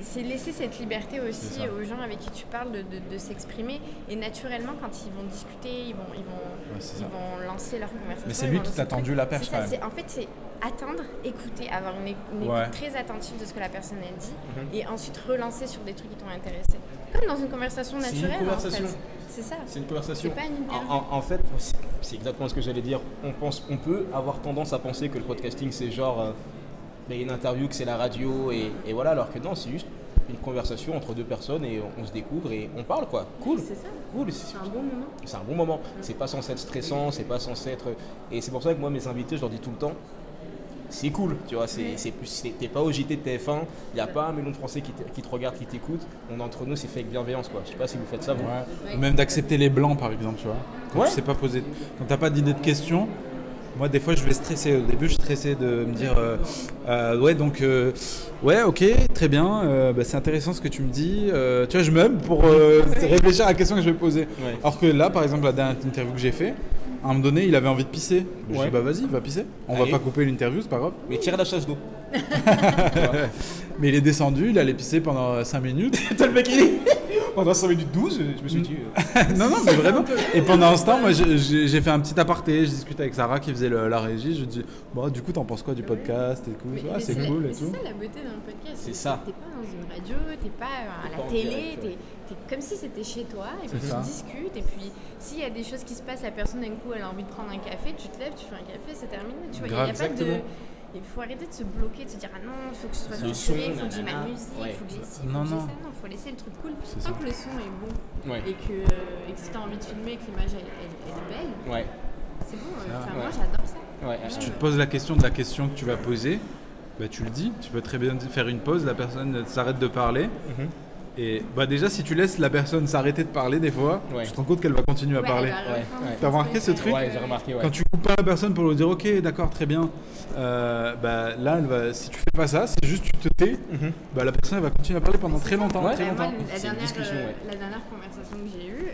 c'est laisser cette liberté aussi aux gens avec qui tu parles de s'exprimer. Et naturellement, quand ils vont discuter, ils vont lancer leur conversation. Mais c'est lui qui t'a tendu la perche quand même. En fait, c'est attendre, écouter, avoir une écoute très attentive de ce que la personne elle dit et ensuite relancer sur des trucs qui t'ont intéressé. Comme dans une conversation naturelle. C'est une conversation. En fait. C'est ça. C'est une conversation. C'est pas une interview. En fait, c'est exactement ce que j'allais dire. On peut avoir tendance à penser que le podcasting c'est genre une interview, que c'est la radio et voilà, alors que non, c'est juste une conversation entre deux personnes et on se découvre et on parle quoi. Cool. C'est ça. Cool. C'est un bon moment. C'est un bon moment. C'est pas censé être stressant, c'est pas censé être. Et c'est pour ça que moi, mes invités, je leur dis tout le temps. C'est cool, tu vois, t'es pas au JT de TF1, il n'y a pas 1 million de Français qui te regardent, qui t'écoutent. On est entre nous, c'est fait avec bienveillance, quoi. Je sais pas si vous faites ça, vous. Ouais. Même d'accepter les blancs, par exemple, tu vois. Quand tu sais pas poser, quand t'as pas d'idée de question. Moi, des fois, je vais stresser. Au début, je stressais de me dire ok, très bien, c'est intéressant ce que tu me dis. Tu vois, je m'aime pour réfléchir à la question que je vais poser. Ouais. Alors que là, par exemple, la dernière interview que j'ai fait, à un moment donné, il avait envie de pisser. Je dis, vas-y, va pisser. On va pas couper l'interview, c'est pas grave. Mais tire la chasse d'eau. Mais il est descendu, il allait pisser pendant 5 minutes. T'as le mec, pendant 5 minutes 12, je me suis dit. non, mais vraiment. Et pendant ce temps, moi, j'ai fait un petit aparté. Je discutais avec Sarah qui faisait la régie. Je dis, du coup, t'en penses quoi du podcast et tout. C'est cool et tout. C'est ça la beauté d'un podcast. C'est ça. T'es pas dans une radio, t'es pas à la télé, t'es comme si c'était chez toi. Et puis tu discutes. Et puis s'il y a des choses qui se passent, la personne d'un coup, elle a envie de prendre un café, tu te lèves, tu fais un café, c'est terminé. Tu vois, il n'y a pas de. Il faut arrêter de se bloquer, de se dire non, il faut que ce soit censuré, il faut que j'ai ma musique, il faut que j'ai ci, il faut que j'ai ça. Non, il faut laisser le truc cool. Tant que le son est bon et que si tu as envie de filmer, que l'image elle est belle, c'est bon. Moi j'adore ça. Si tu te poses la question de la question que tu vas poser, tu le dis. Tu peux très bien faire une pause, la personne s'arrête de parler. Et déjà, si tu laisses la personne s'arrêter de parler des fois, tu te rends compte qu'elle va continuer à parler. T'as remarqué ce truc ? Ouais, j'ai remarqué. Quand tu coupes pas la personne pour lui dire ok, d'accord, très bien, là, si tu fais pas ça, c'est juste tu te tais, la personne elle va continuer à parler pendant très longtemps. Moi, la dernière conversation que j'ai eue,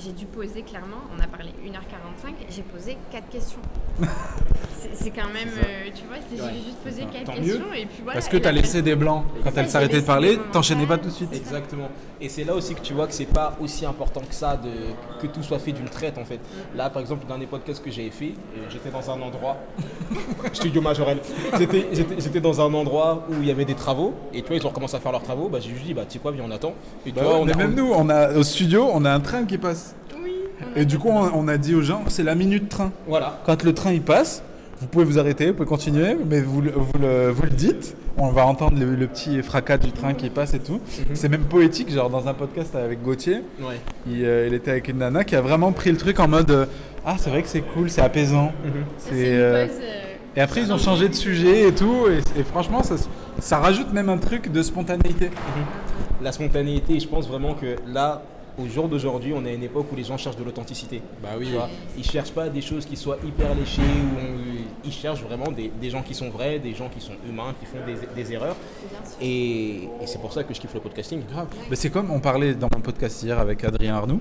j'ai dû poser clairement, on a parlé 1h45, j'ai posé 4 questions. c'est quand même, tu vois, j'ai juste posé 4 questions et puis voilà. Parce que t'as laissé des blancs quand elle s'arrêtait de parler, t'enchaînais pas tout de suite. Exactement. Et c'est là aussi que tu vois que c'est pas aussi important que ça que tout soit fait d'une traite en fait. Là par exemple dans les podcasts que j'avais fait, j'étais dans un endroit, Studio Majorel, j'étais dans un endroit où il y avait des travaux et tu vois ils ont recommencé à faire leurs travaux, j'ai juste dit tu sais quoi, viens on attend. Et tu vois, nous, au studio, on a un train qui passe. Oui. Et du coup on a dit aux gens, c'est la minute train. Voilà. Quand le train il passe, vous pouvez vous arrêter, vous pouvez continuer, mais vous le dites. On va entendre le petit fracas du train qui passe et tout. C'est même poétique, genre dans un podcast avec Gauthier, il était avec une nana qui a vraiment pris le truc en mode c'est vrai que c'est cool, c'est apaisant. Et après ils ont changé de sujet et tout, et franchement ça rajoute même un truc de spontanéité. La spontanéité, je pense vraiment que là, au jour d'aujourd'hui, on est à une époque où les gens cherchent de l'authenticité. Tu vois, ils cherchent pas des choses qui soient hyper léchées, ils cherchent vraiment des gens qui sont vrais, des gens qui sont humains, qui font des erreurs. Et c'est pour ça que je kiffe le podcasting. Grave. Mais c'est comme on parlait dans mon podcast hier avec Adrien Arnoux,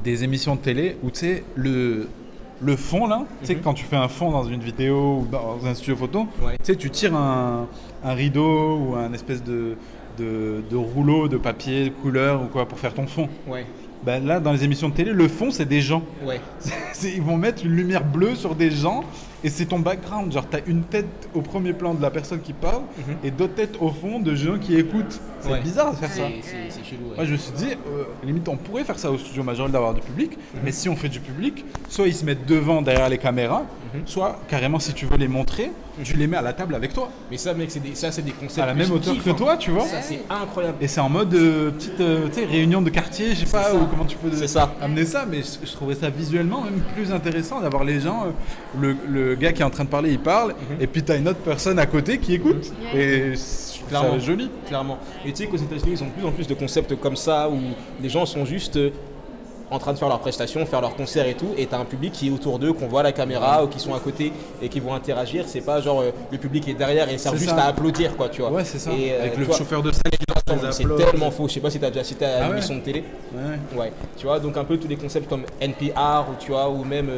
des émissions de télé où tu sais le fond là, tu sais quand tu fais un fond dans une vidéo ou dans un studio photo, tu sais tu tires un rideau ou un espèce de rouleau de papier, de couleur ou quoi pour faire ton fond. Là dans les émissions de télé, le fond c'est des gens. Ils vont mettre une lumière bleue sur des gens et c'est ton background. Genre t'as une tête au premier plan de la personne qui parle et d'autres têtes au fond de gens qui écoutent. C'est bizarre de faire ça. C'est chelou. Moi je me suis dit, limite on pourrait faire ça au studio Majorel d'avoir du public, mais si on fait du public, soit ils se mettent devant derrière les caméras, soit carrément si tu veux les montrer, tu les mets à la table avec toi. Mais ça mec, c'est des concepts à la même hauteur que toi, tu vois. Ça c'est incroyable. Et c'est en mode petite réunion de quartier, je sais pas, ou comment tu peux amener ça, mais je trouvais ça visuellement même plus intéressant d'avoir les gens, le gars qui est en train de parler, il parle, et puis t'as une autre personne à côté qui écoute, et je trouve ça joli. Clairement. Et tu sais qu'aux États-Unis, ils ont de plus en plus de concepts comme ça où les gens sont juste en train de faire leurs prestations, faire leurs concerts et tout, et t'as un public qui est autour d'eux, qu'on voit à la caméra ou qui sont à côté et qui vont interagir. C'est pas genre le public est derrière et sert juste à applaudir, quoi, tu vois. Ouais, c'est ça. Et, avec le chauffeur de salle qui lance Attends, c'est tellement faux. Je sais pas si tu as déjà cité à une émission de télé. Ouais. Tu vois, donc un peu tous les concepts comme NPR ou tu vois, ou même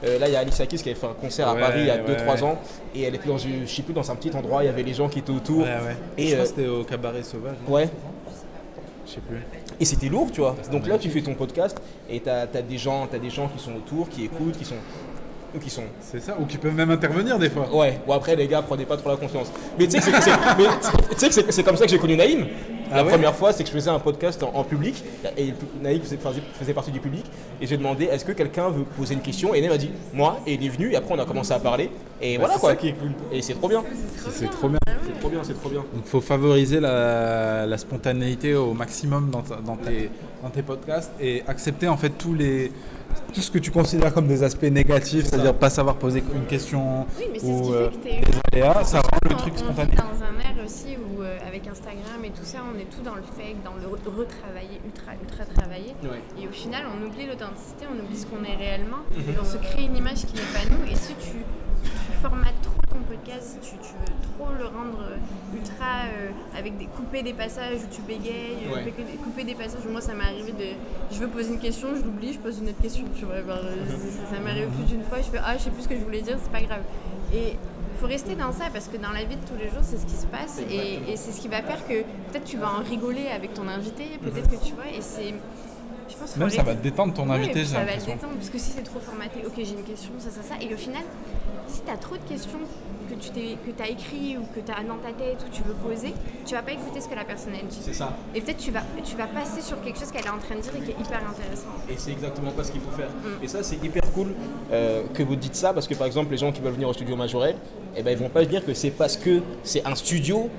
là il y a Alicia Keys qui avait fait un concert à Paris il y a 2-3 ans et elle était je sais plus, dans un petit endroit, il y avait les gens qui étaient autour. Et je crois que c'était au Cabaret Sauvage. Ouais. Je sais plus. Et c'était lourd, tu vois. Donc là tu fais ton podcast et t'as des gens qui sont autour, qui écoutent, qui sont. C'est ça, ou qui peuvent même intervenir des fois. Ouais, bon après les gars, prenez pas trop la confiance. Mais tu sais que c'est comme ça que j'ai connu Naïm. La première fois, c'est que je faisais un podcast en public et Naïm faisait partie du public et j'ai demandé est-ce que quelqu'un veut poser une question et Naïm m'a dit moi et il est venu et après on a commencé à parler et voilà quoi. Ça qui est cool. Et c'est trop bien. C'est trop bien. C'est trop bien. Donc il faut favoriser la spontanéité au maximum dans tes podcasts et accepter en fait tout ce que tu considères comme des aspects négatifs, c'est-à-dire pas savoir poser une question ou des aléas, ça rend le truc spontané. On est dans un air aussi où avec Instagram et tout ça, on est tout dans le fake, dans le retravailler, ultra travaillé. Ouais. Et au final, on oublie l'authenticité, on oublie ce qu'on est réellement. Et on se crée une image qui n'est pas nous. Et si tu formates trop ton podcast, si tu veux trop le rendre ultra avec couper des passages où tu bégayes, couper des passages où moi ça m'est arrivé je veux poser une question, je l'oublie, je pose une autre question, tu vois, ça m'est arrivé plus d'une fois, je fais je sais plus ce que je voulais dire, c'est pas grave. Et il faut rester dans ça parce que dans la vie de tous les jours c'est ce qui se passe et c'est ce qui va faire que peut-être tu vas en rigoler avec ton invité, peut-être que tu vois, et c'est... Je pense même ça va te détendre ton invité, ça va te détendre parce que si c'est trop formaté, ok j'ai une question, ça, et au final, si tu as trop de questions que tu as écrit ou que tu as dans ta tête ou tu veux poser, tu vas pas écouter ce que la personne elle dit. C'est ça. Et peut-être tu vas passer sur quelque chose qu'elle est en train de dire et qui est hyper intéressant. Et c'est exactement pas ce qu'il faut faire. Et ça c'est hyper cool que vous dites ça parce que par exemple les gens qui veulent venir au studio Majorel, ils vont pas se dire que c'est parce que c'est un studio,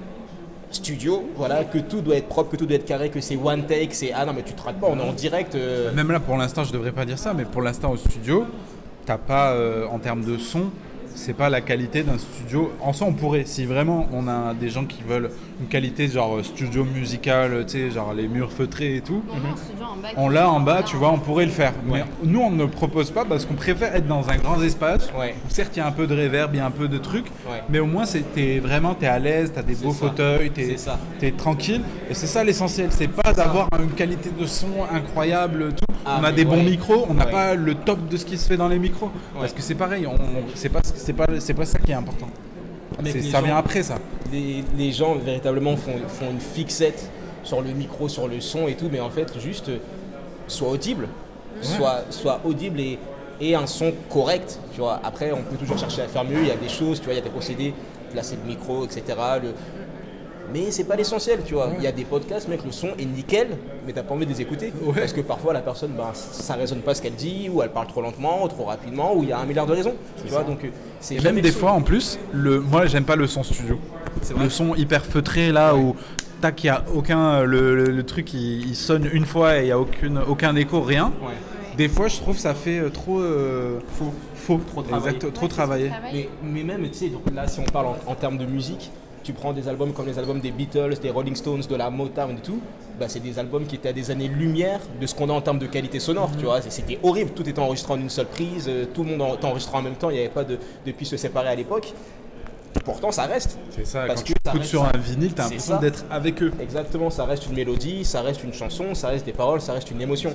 voilà, que tout doit être propre, que tout doit être carré, que c'est one take, c'est non mais tu te rates pas, on est en direct. Même là pour l'instant je devrais pas dire ça, mais pour l'instant au studio, t'as pas en termes de son, c'est pas la qualité d'un studio. En soi on pourrait, si vraiment on a des gens qui veulent une qualité genre studio musical, tu sais, genre les murs feutrés et tout, on l'a en bas, tu vois, on pourrait le faire. Mais nous on ne le propose pas parce qu'on préfère être dans un grand espace. Certes il y a un peu de reverb, il y a un peu de trucs, mais au moins t'es à l'aise, t'as des beaux fauteuils, t'es tranquille. Et c'est ça l'essentiel, c'est pas d'avoir une qualité de son incroyable, tout. On a des bons micros, on n'a pas le top de ce qui se fait dans les micros. Parce que c'est pareil, c'est pas ça qui est important. Ça vient après ça. Les gens véritablement font une fixette sur le micro, sur le son et tout, mais en fait juste soit audible, soit audible et un son correct, tu vois. Après on peut toujours chercher à faire mieux, il y a des choses, tu vois, il y a des procédés, placer le micro, etc. Mais c'est pas l'essentiel, tu vois. Il y a des podcasts, mec, le son est nickel, mais t'as pas envie de les écouter. Parce que parfois la personne, ça résonne pas ce qu'elle dit, ou elle parle trop lentement, ou trop rapidement, ou il y a 1 milliard de raisons. Tu vois, donc c'est et même des fois en plus, moi j'aime pas le son studio. Le son hyper feutré là où tac, il y a aucun le truc il sonne une fois et il y a aucun écho, rien. Des fois je trouve ça fait trop faux, trop travaillé. Mais même tu sais, donc là si on parle en termes de musique, tu prends des albums comme les albums des Beatles, des Rolling Stones, de la Motown et tout, c'est des albums qui étaient à des années-lumière de ce qu'on a en termes de qualité sonore, tu vois. C'était horrible, tout était enregistré en une seule prise, tout le monde enregistré en même temps, il n'y avait pas de pistes séparées à l'époque. Pourtant ça reste. C'est ça, parce quand tu écoutes sur un vinyle, tu as l'impression d'être avec eux. Exactement, ça reste une mélodie, ça reste une chanson, ça reste des paroles, ça reste une émotion.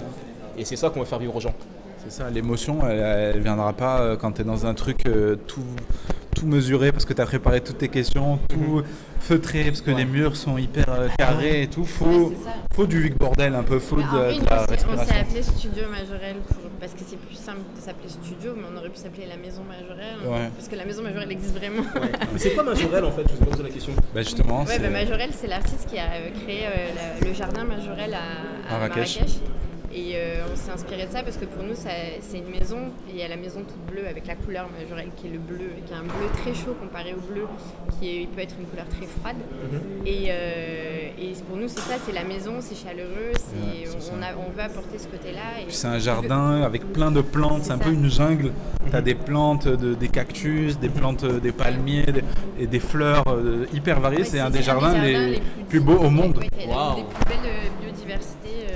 Et c'est ça qu'on veut faire vivre aux gens. C'est ça, l'émotion, elle viendra pas quand tu es dans un truc tout mesuré parce que tu as préparé toutes tes questions, tout feutré parce que les murs sont hyper carrés et tout. Faut du Vic bordel un peu, faut de la respiration. On s'est appelé Studio Majorel parce que c'est plus simple de s'appeler studio, mais on aurait pu s'appeler la Maison Majorel parce que la Maison Majorel existe vraiment. Mais c'est quoi Majorel en fait? Je vous ai pas posé la question. Justement. Majorel, c'est l'artiste qui a créé le jardin Majorel à Marrakech. Et on s'est inspiré de ça parce que pour nous c'est une maison et il y a la maison toute bleue avec la couleur Majorel qui est le bleu, qui est un bleu très chaud comparé au bleu il peut être une couleur très froide. Et pour nous c'est ça, c'est la maison, c'est chaleureux, on veut apporter ce côté-là. C'est un jardin avec plein de plantes, c'est un peu une jungle. Tu as des plantes, des cactus, des plantes, des palmiers et des fleurs hyper variées. C'est un des jardins les plus beaux au monde. Il y a des plus belles biodiversités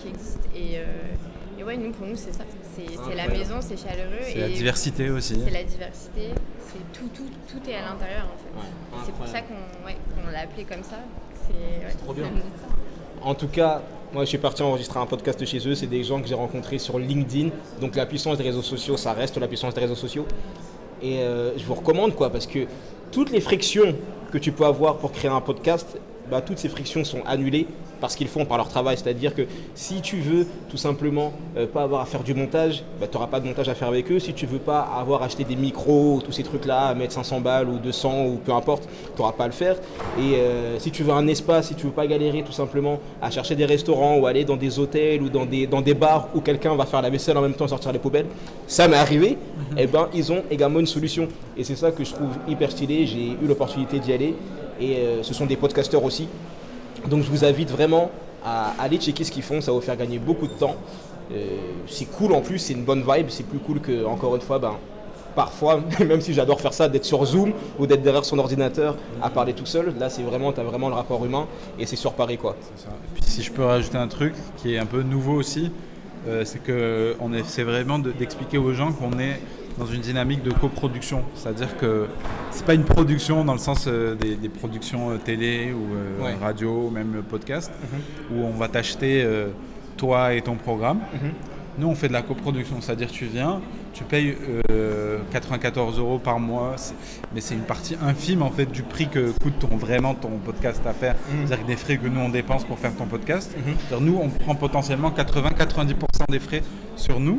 qui existent. Et nous, pour nous, c'est ça. C'est la maison, c'est chaleureux. C'est la diversité aussi. C'est la diversité. C'est tout est à l'intérieur, en fait. C'est pour ça qu'on l'a appelé comme ça. c'est trop bien. En tout cas, moi je suis parti enregistrer un podcast chez eux, c'est des gens que j'ai rencontrés sur LinkedIn, donc la puissance des réseaux sociaux, ça reste la puissance des réseaux sociaux. Et je vous recommande parce que toutes les frictions que tu peux avoir pour créer un podcast, toutes ces frictions sont annulées parce qu'ils font par leur travail. C'est-à-dire que si tu veux tout simplement pas avoir à faire du montage, tu n'auras pas de montage à faire avec eux. Si tu veux pas avoir acheté des micros, tous ces trucs-là, à mettre 500 balles ou 200 ou peu importe, tu n'auras pas à le faire. Et si tu veux un espace, si tu veux pas galérer tout simplement à chercher des restaurants ou aller dans des hôtels ou dans des bars où quelqu'un va faire la vaisselle en même temps et sortir les poubelles, ça m'est arrivé, ils ont également une solution. Et c'est ça que je trouve hyper stylé. J'ai eu l'opportunité d'y aller. Et ce sont des podcasteurs aussi. Donc je vous invite vraiment à aller checker ce qu'ils font, ça va vous faire gagner beaucoup de temps. C'est cool en plus, c'est une bonne vibe, c'est plus cool que, encore une fois, parfois, même si j'adore faire ça, d'être sur Zoom ou d'être derrière son ordinateur à parler tout seul. Là, tu as vraiment le rapport humain et c'est sur Paris, quoi. C'est ça. Et puis si je peux rajouter un truc qui est un peu nouveau aussi, c'est que c'est vraiment d'expliquer aux gens qu'on est dans une dynamique de coproduction. C'est-à-dire que c'est pas une production dans le sens des productions télé ou radio ou même podcast, où on va t'acheter toi et ton programme. Nous, on fait de la coproduction, c'est-à-dire tu viens, tu payes 94 € par mois, mais c'est une partie infime en fait du prix que coûte vraiment ton podcast à faire. C'est-à-dire que des frais que nous on dépense pour faire ton podcast. C'est-à-dire nous, on prend potentiellement 80-90% des frais sur nous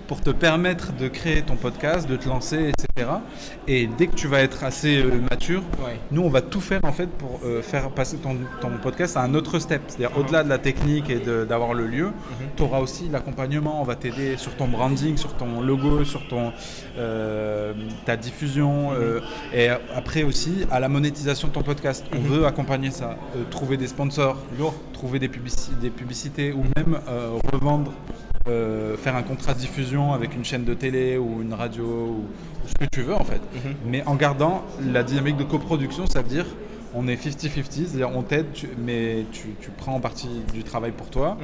pour te permettre de créer ton podcast, de te lancer, etc. Et dès que tu vas être assez mature, nous on va tout faire en fait pour faire passer ton podcast à un autre step. C'est-à-dire au-delà de la technique et d'avoir le lieu, tu auras aussi l'accompagnement, on va t'aider sur ton branding, sur ton logo, sur ta diffusion et après aussi à la monétisation de ton podcast. On veut accompagner ça, trouver des sponsors, trouver des publicités ou même revendre. Faire un contrat de diffusion avec une chaîne de télé ou une radio ou ce que tu veux en fait. Mais en gardant la dynamique de coproduction, ça veut dire on est 50-50, c'est-à-dire on t'aide, mais tu prends en partie du travail pour toi.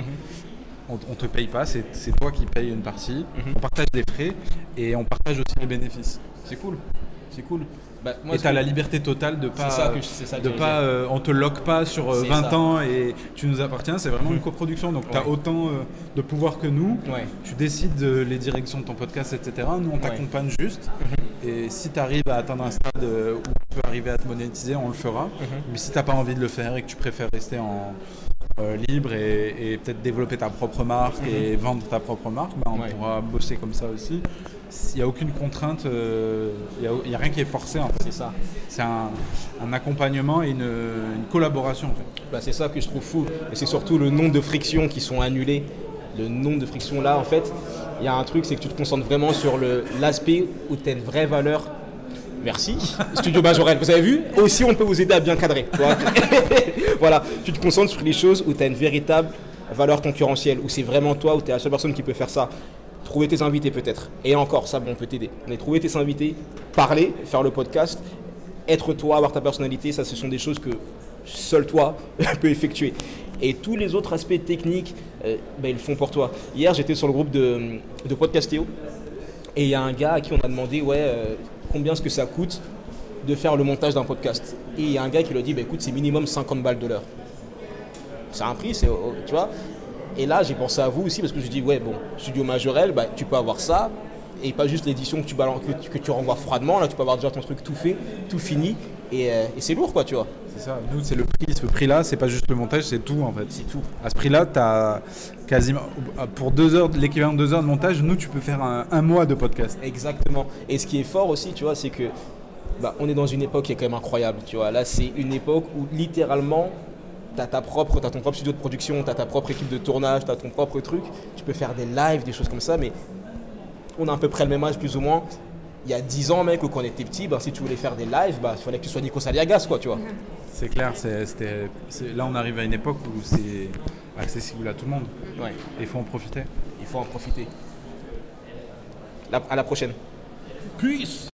On te paye pas, c'est toi qui payes une partie. On partage les frais et on partage aussi les bénéfices. C'est cool. Et tu as la liberté totale de pas, on te lock pas sur 20 ans et tu nous appartiens, c'est vraiment une coproduction. Donc tu as autant de pouvoir que nous, tu décides les directions de ton podcast, etc. Nous on t'accompagne juste et si tu arrives à atteindre un stade où tu peux arriver à te monétiser, on le fera. Mais si tu n'as pas envie de le faire et que tu préfères rester en libre et peut-être développer ta propre marque et vendre ta propre marque, on pourra bosser comme ça aussi. Il n'y a aucune contrainte, il n'y a rien qui est forcé en fait. C'est ça. C'est un accompagnement et une collaboration en fait. C'est ça que je trouve fou. Et c'est surtout le nombre de frictions qui sont annulées. Le nombre de frictions là en fait, il y a un truc, c'est que tu te concentres vraiment sur l'aspect où tu as une vraie valeur. Merci. Studio Majorel, vous avez vu? Aussi on peut vous aider à bien cadrer. Voilà, tu te concentres sur les choses où tu as une véritable valeur concurrentielle, où c'est vraiment toi, où tu es la seule personne qui peut faire ça. Trouver tes invités peut-être. Et encore, ça, on peut t'aider. Mais trouver tes invités, parler, faire le podcast, être toi, avoir ta personnalité, ça, ce sont des choses que seul toi peut effectuer. Et tous les autres aspects techniques, ils le font pour toi. Hier, j'étais sur le groupe de Podcastéo et il y a un gars à qui on a demandé combien est-ce que ça coûte de faire le montage d'un podcast. Et il y a un gars qui lui a dit, écoute, c'est minimum 50 balles de l'heure. C'est un prix, tu vois. Et là, j'ai pensé à vous aussi parce que je dis, Studio Majorel, tu peux avoir ça et pas juste l'édition que tu renvoies froidement. Là, tu peux avoir déjà ton truc tout fait, tout fini et c'est lourd, quoi, tu vois. C'est ça. Nous, c'est le prix. Ce prix-là, c'est pas juste le montage, c'est tout en fait. C'est tout. À ce prix-là, tu as quasiment pour 2 heures, l'équivalent de 2 heures de montage. Nous, tu peux faire un mois de podcast. Exactement. Et ce qui est fort aussi, tu vois, c'est que on est dans une époque qui est quand même incroyable. Tu vois, là, c'est une époque où littéralement t'as ton propre studio de production, t'as ta propre équipe de tournage, t'as ton propre truc. Tu peux faire des lives, des choses comme ça, mais on a à peu près le même âge plus ou moins. Il y a 10 ans, mec, quand on était petit, si tu voulais faire des lives, il fallait que tu sois Nico Saliagas, quoi, tu vois. C'est clair, là on arrive à une époque où c'est accessible à tout le monde. Ouais. Et il faut en profiter. À la prochaine. Peace.